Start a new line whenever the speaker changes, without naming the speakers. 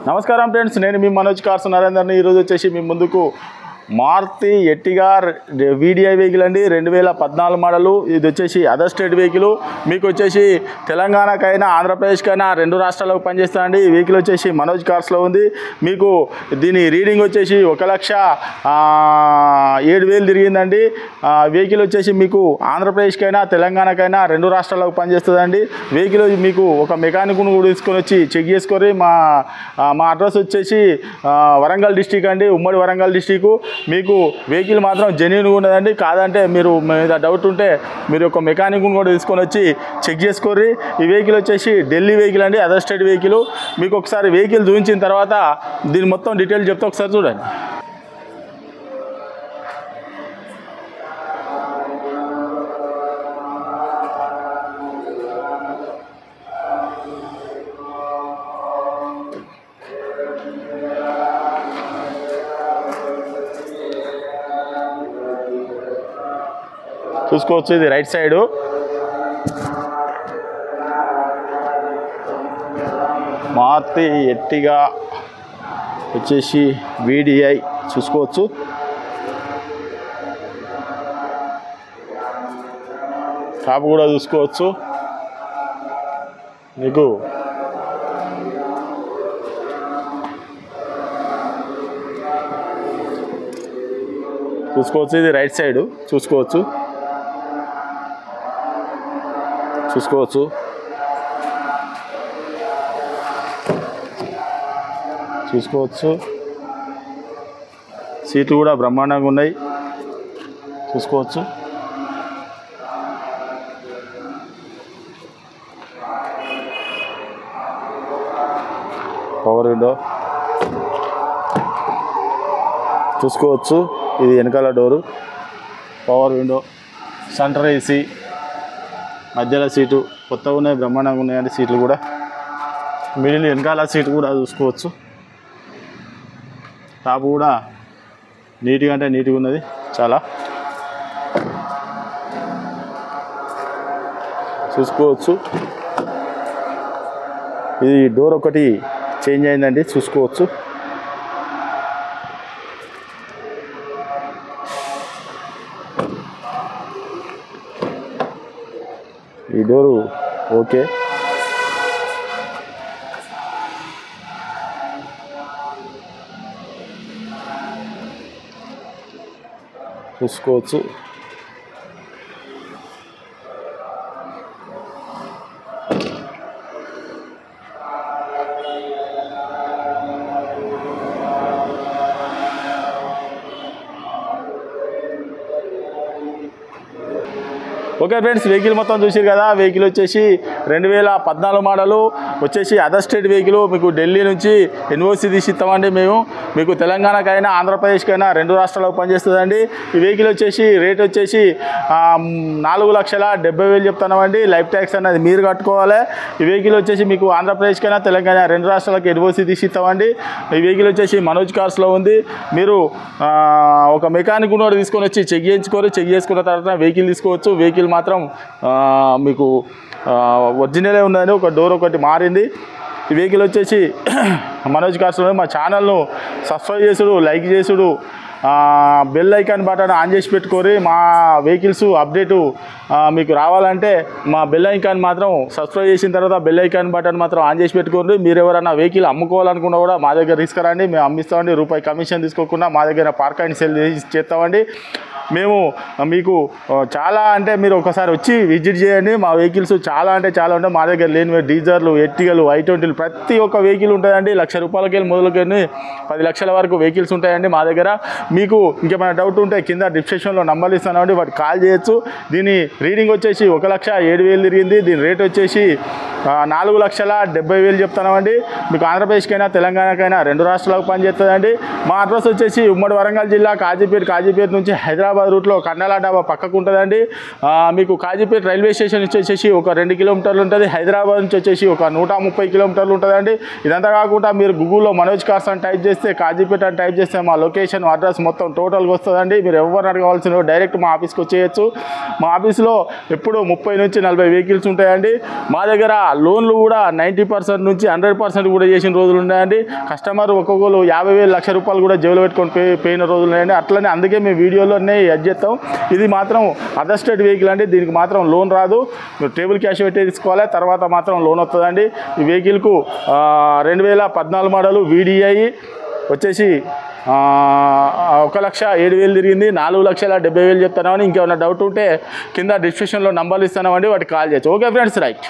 నమస్కారం ఫ్రెండ్స్, నేను మీ మనోజ్ కార్స్ నరేందర్ని. ఈరోజు వచ్చేసి మీ ముందుకు మారుతి ఎర్టిగా వీడిఐ వెహికల్ అండి, 2014 మోడలు. ఇది వచ్చేసి అదర్ స్టేట్ వెహికల్. మీకు వచ్చేసి తెలంగాణకైనా ఆంధ్రప్రదేశ్కైనా రెండు రాష్ట్రాలకు పనిచేస్తుందండి. ఈ వెహికల్ వచ్చేసి మనోజ్ కార్స్లో ఉంది. మీకు దీని రీడింగ్ వచ్చేసి 1,07,000 తిరిగిందండి. వెహికల్ వచ్చేసి మీకు ఆంధ్రప్రదేశ్కైనా తెలంగాణకైనా రెండు రాష్ట్రాలకు పనిచేస్తుందండి. వెహికల్ మీకు ఒక మెకానిక్ను కూడా తీసుకొని వచ్చి చెక్ చేసుకొని మా అడ్రస్ వచ్చేసి వరంగల్ డిస్టిక్ అండి, ఉమ్మడి వరంగల్ డిస్టిక్. మీకు వెహికల్ మాత్రం జెన్యూన్గా ఉన్నదండి. కాదంటే మీరు మీద డౌట్ ఉంటే మీరు ఒక మెకానిక్ను కూడా తీసుకొని వచ్చి చెక్ చేసుకోర్రి. ఈ వెహికల్ వచ్చేసి ఢిల్లీ వెహికల్ అండి, అదర్ స్టేట్ వెహికల్. మీకు ఒకసారి వెహికల్ చూపించిన తర్వాత దీని మొత్తం డీటెయిల్ చెప్తే ఒకసారి చూడండి. చూసుకోవచ్చు, ఇది రైట్ సైడు. మారుతి ఎర్టిగా వచ్చేసి వీడిఐ చూసుకోవచ్చు. టాప్ కూడా చూసుకోవచ్చు. మీకు చూసుకోవచ్చు, ఇది రైట్ సైడు. చూసుకోవచ్చు సీట్లు కూడా బ్రహ్మాండంగా ఉన్నాయి. చూసుకోవచ్చు. పవర్ విండో చూసుకోవచ్చు. ఇది వెనకాల door, power window, centre AC, మధ్యలో సీటు కొత్తగా ఉన్నాయి, బ్రహ్మాండంగా ఉన్నాయండి సీట్లు కూడా. మిడిల్ వెనకాల సీటు కూడా చూసుకోవచ్చు. టాప్ కూడా నీట్గా అంటే నీట్గా ఉన్నది చాలా. చూసుకోవచ్చు. ఇది డోర్ ఒకటి చేంజ్ అయిందండి, చూసుకోవచ్చు. ఈ డోరు ఓకే. చూసుకోవచ్చు. ఓకే ఫ్రెండ్స్, వెహికల్ మొత్తం చూసారు కదా. వెహికల్ వచ్చేసి 2014 మోడలు వచ్చేసి అదర్ స్టేట్ వెహికల్. మీకు ఢిల్లీ నుంచి ఎన్ఓసి తీసి ఇస్తామండి మేము. మీకు తెలంగాణకైనా ఆంధ్రప్రదేశ్కైనా రెండు రాష్ట్రాలకు పనిచేస్తుందండి. ఈ వెహికల్ వచ్చేసి రేట్ వచ్చేసి 4,70,000 చెప్తున్నామండి. లైఫ్ ట్యాక్స్ అనేది మీరు కట్టుకోవాలి. ఈ వెహికల్ వచ్చేసి మీకు ఆంధ్రప్రదేశ్కైనా తెలంగాణ రెండు రాష్ట్రాలకు ఎన్ఓసి తీసి ఇస్తామండి. ఈ వెహికల్ వచ్చేసి మనోజ్ కార్స్లో ఉంది. మీరు ఒక మెకానిక్ కూడా తీసుకొని వచ్చి చెక్ చేసుకున్న తర్వాత వెహికల్ తీసుకోవచ్చు. వెహికల్ మాత్రం మీకు ఒరిజినలే ఉన్నది. ఒక డోర్ ఒకటి మారింది. ఈ వెహికల్ వచ్చేసి మనోజ్ కార్స్లో. మా ఛానల్ను సబ్స్క్రైబ్ చేసుడు, లైక్ చేసుడు, బెల్ ఐకాన్ బటన్ ఆన్ చేసి పెట్టుకోరి. మా వెహికల్స్ అప్డేటు మీకు రావాలంటే మా బెల్ ఐకాన్ మాత్రం సబ్స్క్రైబ్ చేసిన తర్వాత బెల్ ఐకాన్ బటన్ మాత్రం ఆన్ చేసి పెట్టుకోండి. మీరు ఎవరైనా వెహికల్ అమ్ముకోవాలనుకున్నా కూడా మా దగ్గర తీసుకురండి, మేము అమ్మిస్తామండి. రూపాయి కమిషన్ తీసుకోకుండా మా దగ్గర పార్క్ అండ్ సెల్ చేస్తామండి. మేము మీకు చాలా అంటే మీరు ఒకసారి వచ్చి విజిట్ చేయండి. మా వెహికల్స్ చాలా అంటే చాలా ఉంటాయి మా దగ్గర. లేని డీజర్లు, ఎర్టిగలు, I20 ప్రతి ఒక్క వెహికల్ ఉంటుందండి. ₹1,00,000 మొదలుకొని 10 లక్షల వరకు వెహికల్స్ ఉంటాయండి మా దగ్గర. మీకు ఇంకేమైనా డౌట్ ఉంటే కింద డిస్క్రిప్షన్లో నంబర్లు ఇస్తానండి, వాటికి కాల్ చేయొచ్చు. దీని రీడింగ్ వచ్చేసి 1,07,000 తిరిగింది. దీని రేట్ వచ్చేసి 4,70,000 చెప్తున్నామండి. మీకు ఆంధ్రప్రదేశ్కైనా తెలంగాణకైనా రెండు రాష్ట్రాలకు పనిచేస్తుందండి. మా అడ్రస్ వచ్చేసి ఉమ్మడి వరంగల్ జిల్లా కాజీపేట నుంచి హైదరాబాద్ రూట్లో కండలా డాబా పక్కకు ఉంటుందండి. మీకు కాజీపేట రైల్వే స్టేషన్ వచ్చేసి ఒక 2 కిలోమీటర్లు ఉంటుంది. హైదరాబాద్ నుంచి వచ్చేసి ఒక 130 కిలోమీటర్లు ఉంటుందండి. ఇదంతా కాకుండా మీరు గూగుల్లో మనోజ్ కార్స్ అని టైప్ చేస్తే, కాజీపేట అని టైప్ చేస్తే మా లొకేషన్ అడ్రస్ మొత్తం టోటల్గా వస్తుందండి. మీరు ఎవరిని అడగవలసిన డైరెక్ట్ మా ఆఫీస్కి వచ్చేయచ్చు. మా ఆఫీస్లో ఎప్పుడు 30 నుంచి 40 వెహికల్స్ ఉంటాయండి. మా దగ్గర లోన్లు కూడా 90% నుంచి 100% కూడా చేసిన రోజులు ఉన్నాయండి. కస్టమర్ ఒక్కొక్కరు 50,000 లక్ష రూపాయలు కూడా జేబులో పెట్టుకొని పోయిన రోజులు ఉన్నాయండి. అట్లనే అందుకే మేము వీడియోలోనే యాడ్ చేస్తాం. ఇది మాత్రం అదర్ స్టేట్ వెహికల్ అండి, దీనికి మాత్రం లోన్ రాదు. మీరు టేబుల్ క్యాష్ పెట్టి తీసుకోవాలి, తర్వాత మాత్రం లోన్ వస్తుందండి. ఈ వెహికల్కు 2014 మోడలు VDI వచ్చేసి 1,07,000 తిరిగింది. 4,70,000 చెప్తున్నామని. ఇంకేమైనా డౌట్ ఉంటే కింద డిస్క్రిప్షన్లో నంబర్లు ఇస్తున్నామండి, వాటికి కాల్ చేయొచ్చు. Okay friends, right.